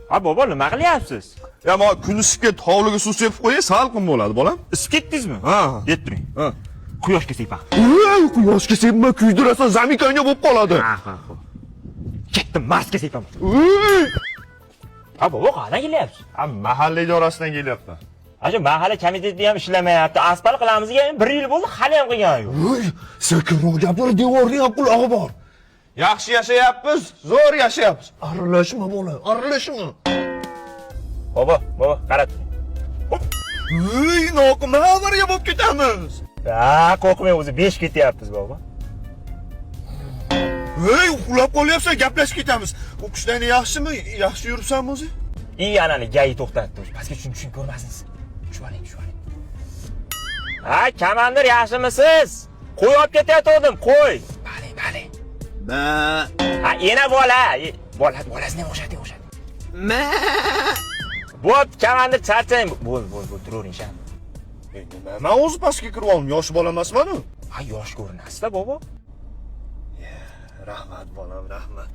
Ha bobo, nima qilyapsiz? Ya men kun isibga hovliga suv sepib qo'yay, salqin bo'ladi, bolam. Isib ketdingizmi? Ha. Yeb turing. Ha. Quyoshga sepam. Quyoshga sepma, kuydirasan, zamikanga bo'lib qoladi. Ha. Ketdim, Marsga sepam. Ha bobo, qayerdan kelyapsiz? Ha, mahalla idorasidan kelyapman. Ajo mahalla komitetida ham ishlamayapti. Asfalt qilamizga 1 yil bo'ldi, hali ham qilgani yo'q. Sekinroq gapir, devorning ham qulog'i bor. Yaxshi yashayapmiz, zo'r yashayapmiz. Aralashma bola, aralashma. Bobo, qarab turing. Noqima avariya bo'lib ketamiz. Ha, qo'rqmang, o'zi 5 ketyapmiz bobo. Uxlab qolyapsan, gaplashib ketamiz. O'qishdan yaxshimi? Yaxshi yuribsanmi o'zi? Anani gay to'xtatdi. Pastga tushun ko'rmasingiz. Tushib oling. Ha, komandir yaxshimisiz? Qo'y olib ketayotgandim, qo'y. Bale. Ha, yana bola. Bolasini ham o'xshating. Bo'p, komandir charchang. Bo'l, turavering sham. Men o'zi pastga kirib oldim, yosh bola emasman-ku. Ha, yosh ko'rinasiz-da, bobo. Rahmat bolam, rahmat.